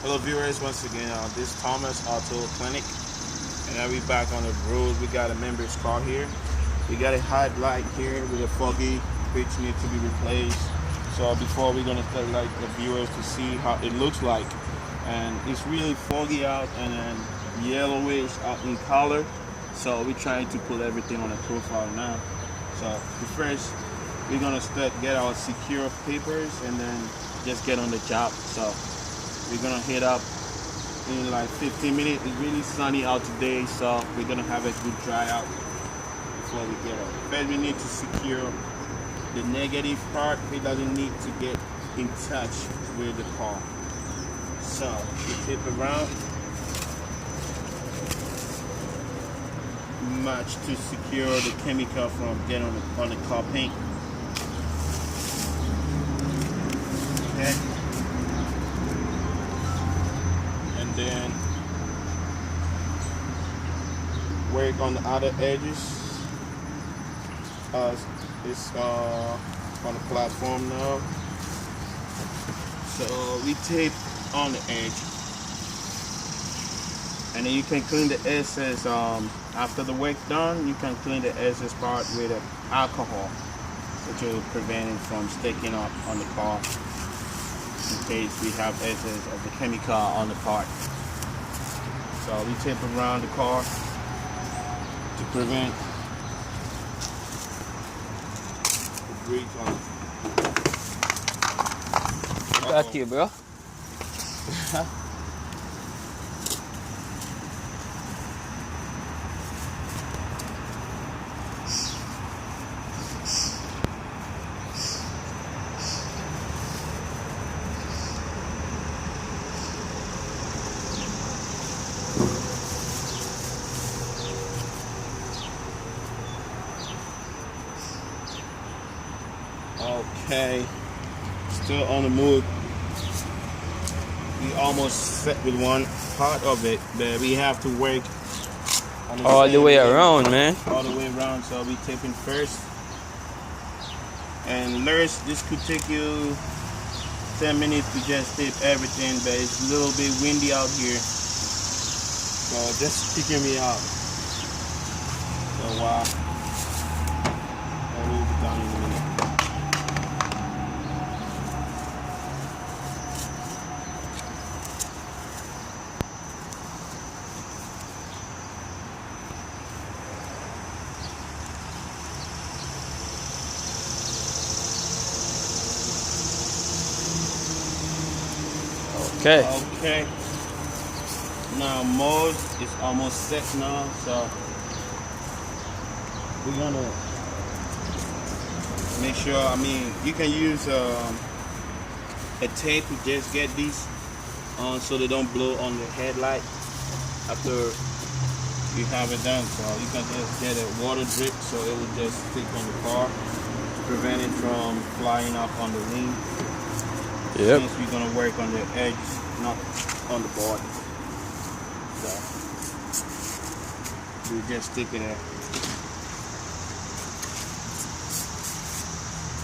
Hello viewers, once again this is Thomas Auto Clinic, and now we back on the road. We got a member's car here. We got a headlight here with a foggy which needs to be replaced. So before we're gonna tell like the viewers to see how it looks like, and it's really foggy out and then yellowish out in color. So we're trying to put everything on a profile now. So first we're gonna get our secure papers and then just get on the job. So we're gonna head up in like 15 minutes. It's really sunny out today, so we're gonna have a good dry out before we get up. First we need to secure the negative part. It doesn't need to get in touch with the car. So we tip around much to secure the chemical from getting on the car paint. Okay. And then work on the outer edges. It's on the platform now. So we tape on the edge, and then you can clean the excess. After the work done, you can clean the excess part with alcohol, which will prevent it from sticking up on the car in case we have excess of the chemical on the part. So we tape around the car to prevent the grease on it. Got you, bro. Okay, still on the move. We almost set with one part of it, but we have to work on All the way around, man. All the way around, so we taping first. And Lurs, this could take you 10 minutes to just tape everything, but it's a little bit windy out here. So just kicking me out. So wow. I will be done in a minute. Okay. Okay. Now mode is almost set now, so we're gonna make sure. I mean, you can use a tape to just get these on so they don't blow on the headlight after you have it done. So you can just get a water drip so it will just stick on the car to prevent it from flying up on the wing. Yep. Since we're gonna work on the edge, not on the body. So we just stick it there.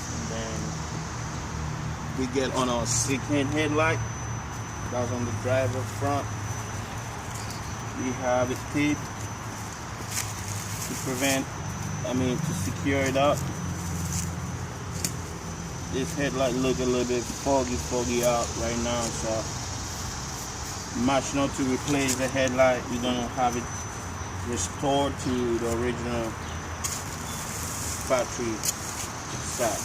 And then we get on our second headlight. That's on the driver front. We have it taped to secure it up. This headlight look a little bit foggy out right now, so much not to replace the headlight. We're gonna have it restored to the original factory set.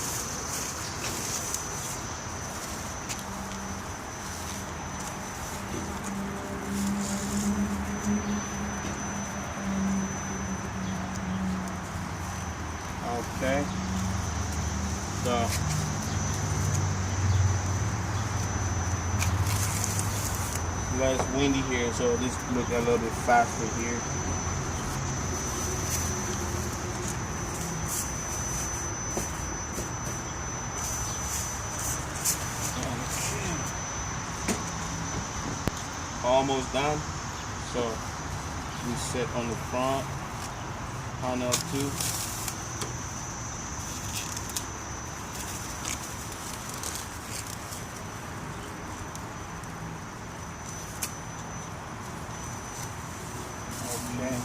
Okay, so it's windy here, so this look a little bit faster here. Okay. Almost done. So we set on the front panel too. Okay.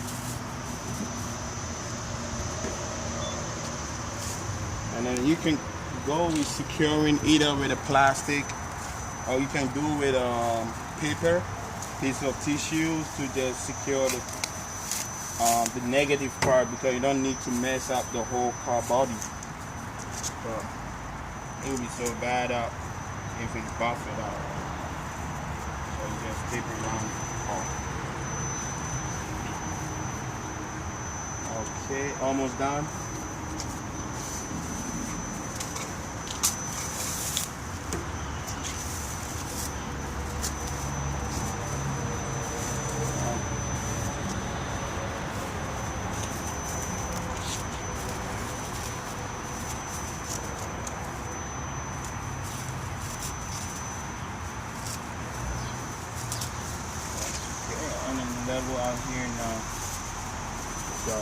And then you can go with securing either with a plastic, or you can do with paper, piece of tissue to just secure the negative part, because you don't need to mess up the whole car body. But it would be so bad out if it's buffed out. So you just tape it around off. Okay, almost done. On the level out here now. So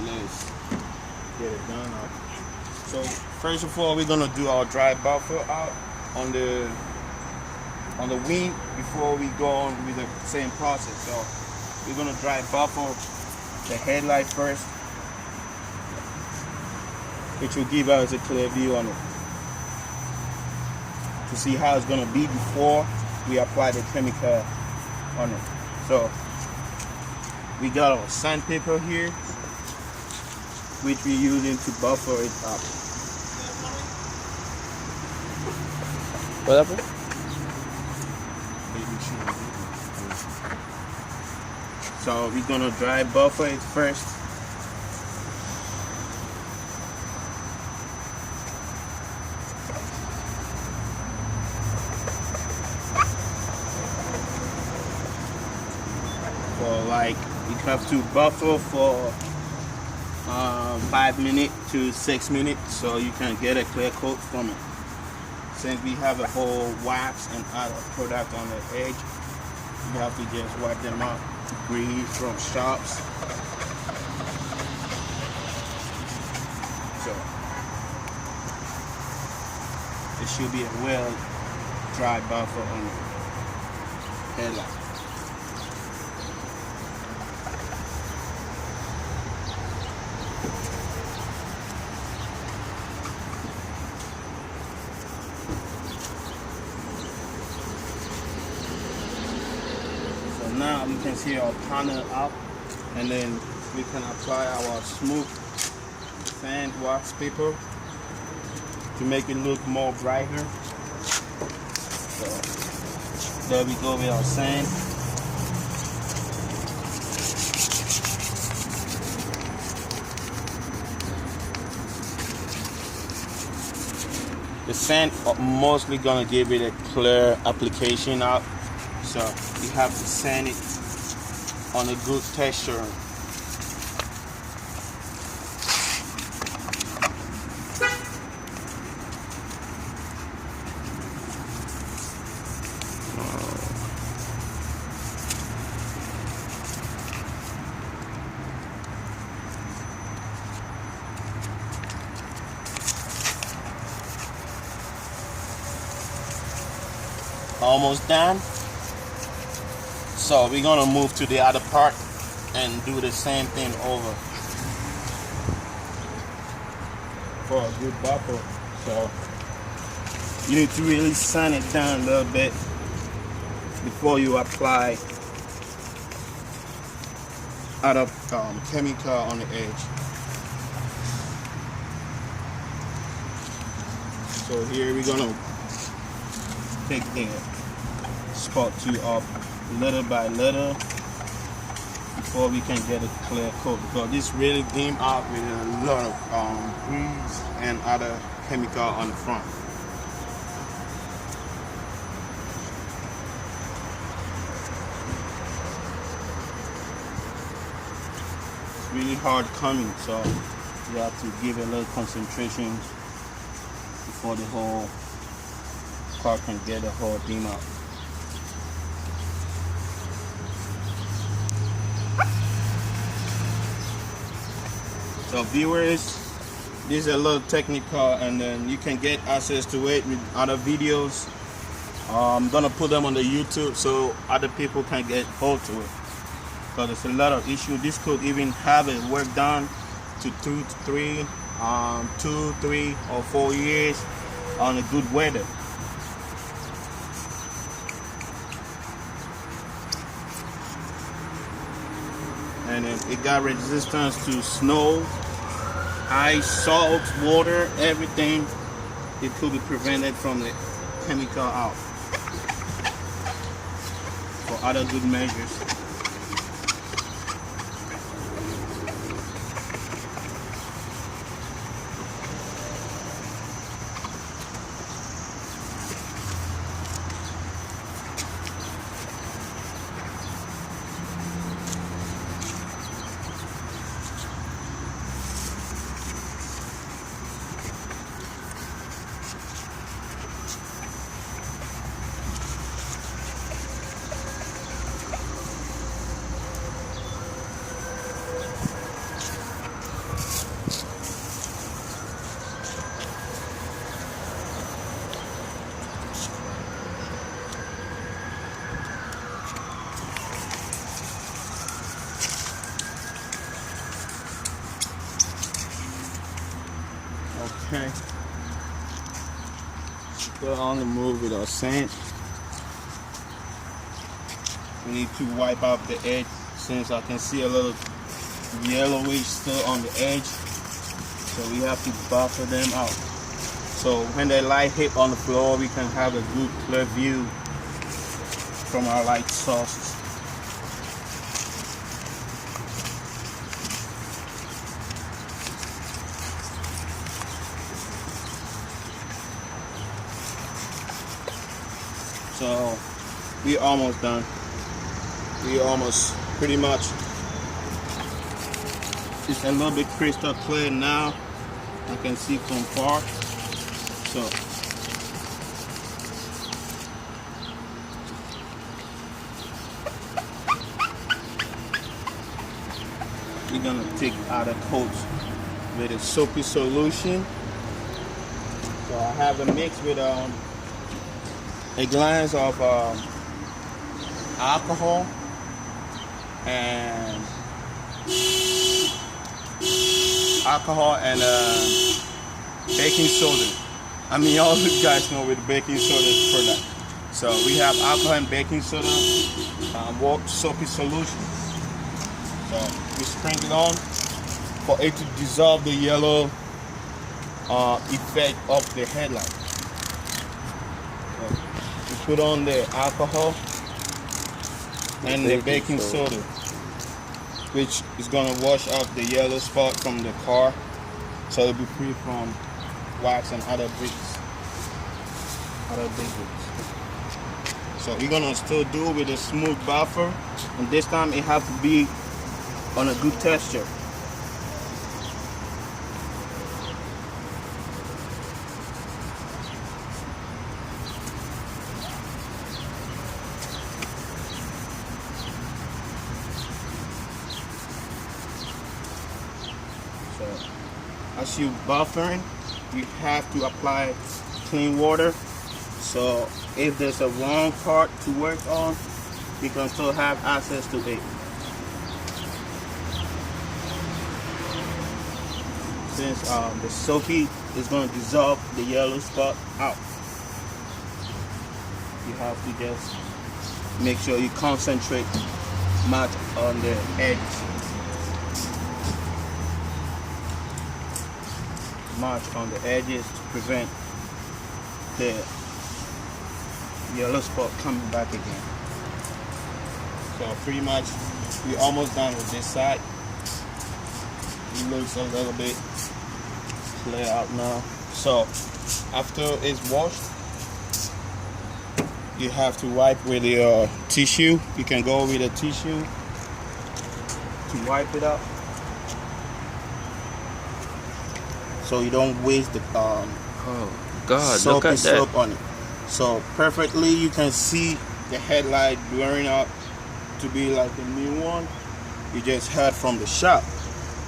let's get it done out. So first of all, we're gonna do our dry buffer out on the wing before we go on with the same process. So we're gonna dry buffer the headlight first, which will give us a clear view on it, to see how it's going to be before we apply the chemical on it. So we got our sandpaper here, which we're using to buffer it up. What happened? So we're going to dry buffer it first. Like, you have to buffer for 5 minutes to 6 minutes so you can get a clear coat from it. Since we have a whole wax and other product on the edge, you have to just wipe them out, grease from shops. So it should be a well dry buffer on the headlight. Now you can see our panel up, and then we can apply our smooth sand wax paper to make it look more brighter. So there we go with our sand. The sand mostly gonna give it a clear application out. So you have to sand it on a good texture. Almost done. So we're gonna move to the other part and do the same thing over for a good buffer. So you need to really sand it down a little bit before you apply other chemical on the edge. So here we're gonna take the spot 2 off little by little before we can get a clear coat, because this really came out with a lot of grease and other chemical on the front. It's really hard coming, so you have to give it a little concentration before the whole car can get the whole beam out. So viewers, this is a little technical, and then you can get access to it with other videos I'm gonna put them on the YouTube so other people can get hold to it. Because there's a lot of issues. This could even have it work done to 2 to 3, 2, 3, or 4 years on a good weather. And then it got resistance to snow, ice, salt, water, everything. It could be prevented from the chemical out for other good measures. Okay. Still on the move with our sand. We need to wipe out the edge since I can see a little yellowish still on the edge. So we have to buffer them out. So when the light hit on the floor, we can have a good clear view from our light sources. So we're almost done. We almost pretty much. It's a little bit crystal clear now. I can see from far. So we're gonna take out a coat with a soapy solution. So I have a mix with a glass of alcohol and baking soda. I mean, all you guys know with baking soda product. So we have alcohol and baking soda, warped soapy solution. So we sprinkle it on for it to dissolve the yellow effect of the headlight. Put on the alcohol and the baking soda, which is going to wash off the yellow spot from the car, so it'll be free from wax and other bricks, other big bricks. So we're going to still do it with a smooth buffer, and this time it has to be on a good texture. As you buffering, you have to apply clean water. So if there's a wrong part to work on, you can still have access to it. Since the soapy is going to dissolve the yellow spot out, you have to just make sure you concentrate much on the edge. March on the edges to prevent the yellow spot coming back again. So pretty much we're almost done with this side. It looks a little bit clear out now. So after it's washed, you have to wipe with your tissue. You can go with a tissue to wipe it up, so you don't waste the oh God, soapy look at soap that. on it. So perfectly you can see the headlight blurring out to be like a new one you just had from the shop,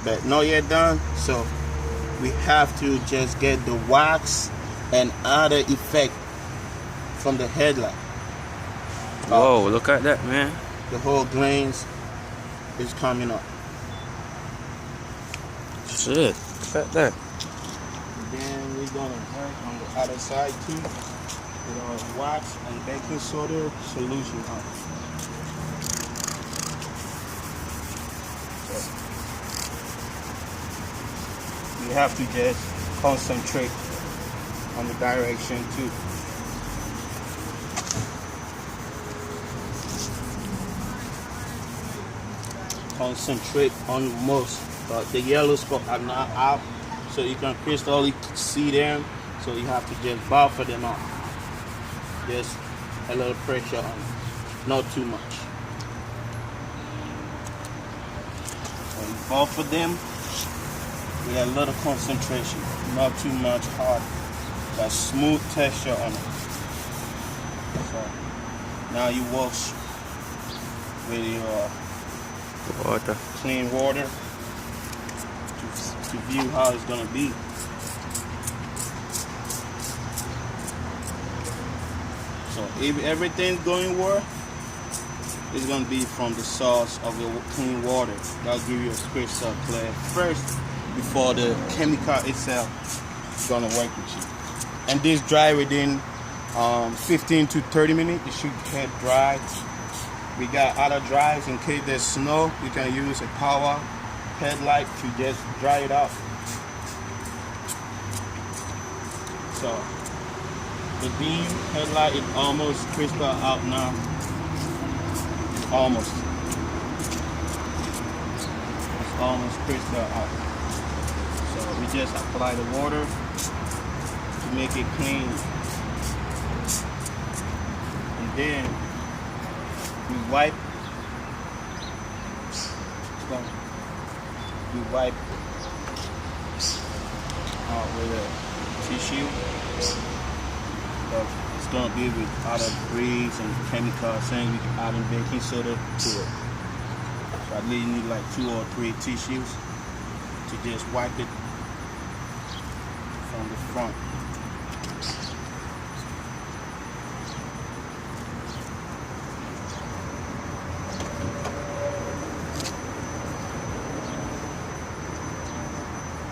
but not yet done. So we have to just get the wax and other effect from the headlight. Whoa, look at that, man. The whole glaze is coming up. Shit, look at that. Then we're gonna work on the other side too with our wax and baking soda solution on. So you have to just concentrate on the direction too. Concentrate on most. The yellow spots are not out, so you can crystallically see them. So you have to just buffer them out. Just a little pressure on them, not too much. So you buffer them with a little concentration, not too much hard. That smooth texture on it. So now you wash with your Water. clean water to view how it's gonna be. So if everything's going well, it's gonna be from the source of the clean water. That'll give you a crystal clear first before the chemical itself is gonna work with you. And this dry within 15 to 30 minutes. It should get dry. We got other dries in case there's snow. You can use a power headlight to just dry it out. So the beam headlight is almost crystal out now. Almost. It's almost crystal out. So we just apply the water to make it clean. And then we wipe. We wipe out with a tissue. But it's gonna be with other grease and chemicals, saying we can add in baking soda to it. So I really need like 2 or 3 tissues to just wipe it from the front.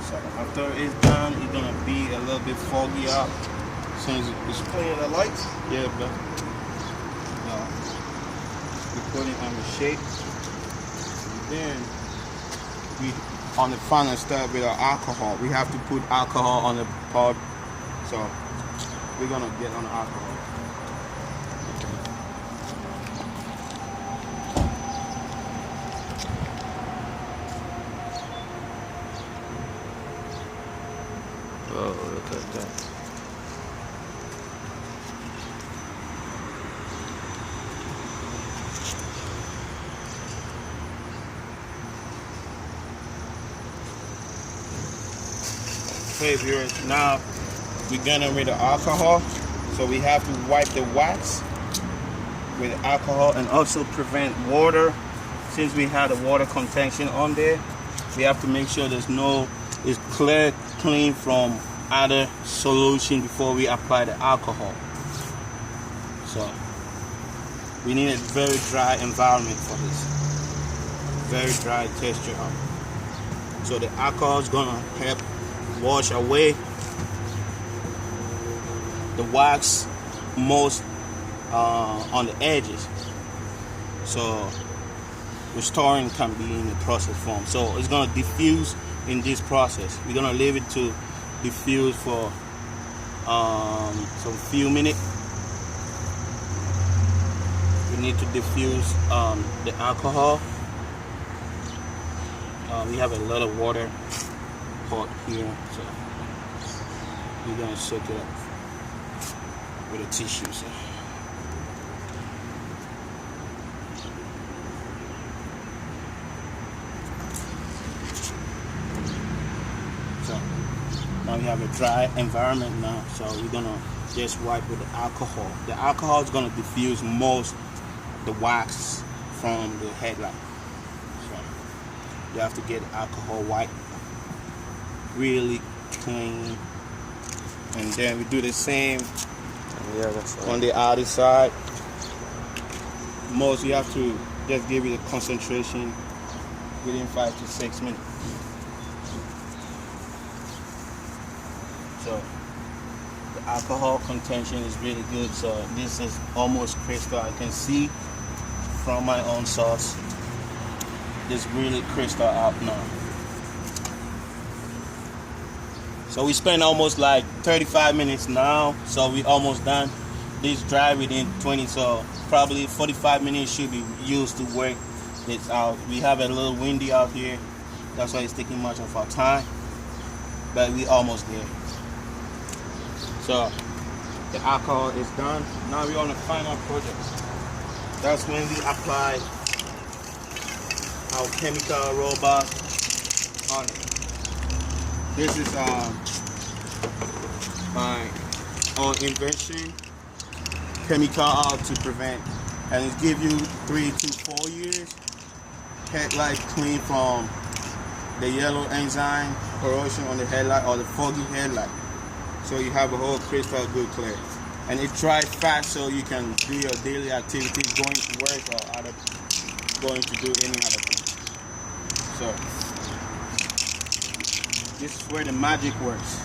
So after it's done, it's gonna be a little bit foggy out. Since it's Playing the lights? yeah, bro. We put it on the shape. And then we on the final step with our alcohol. We have to put alcohol on the pot. So we're gonna get on the alcohol. Whoa, look at that. Okay, viewers, now we're gonna with the alcohol. So we have to wipe the wax with alcohol and also prevent water. Since we had the water contention on there, we have to make sure it's clear, clean from other solution before we apply the alcohol. So we need a very dry environment for this. Very dry texture. So the alcohol is gonna help wash away the wax most on the edges. So restoring can be in the process form. So it's gonna diffuse in this process. We're gonna leave it to diffuse for some few minutes. We need to diffuse the alcohol. We have a lot of water pot here, so we're gonna soak it up with a tissue. So now we have a dry environment now, so we're gonna just wipe with the alcohol. The alcohol is gonna diffuse most the wax from the headlight. So you have to get alcohol wipe really clean, and then we do the same Yeah, that's right. On the other side, most you have to just give it a concentration within 5 to 6 minutes. So the alcohol contention is really good. So this is almost crystal. I can see from my own sauce. It's really crystal out now. So we spent almost like 35 minutes now. So we almost done. This dry within 20. So probably 45 minutes should be used to work this out. We have a little windy out here. That's why it's taking much of our time. But we almost there. So the alcohol is done. Now we're on the final project. That's when we apply our chemical robot on it. This is my own invention, chemical to prevent, and it gives you 3 to 4 years headlight clean from the yellow enzyme corrosion on the headlight or the foggy headlight. So you have a whole crystal good clear, and it dries fast so you can do your daily activities, going to work or going to do any other thing. So this is where the magic works.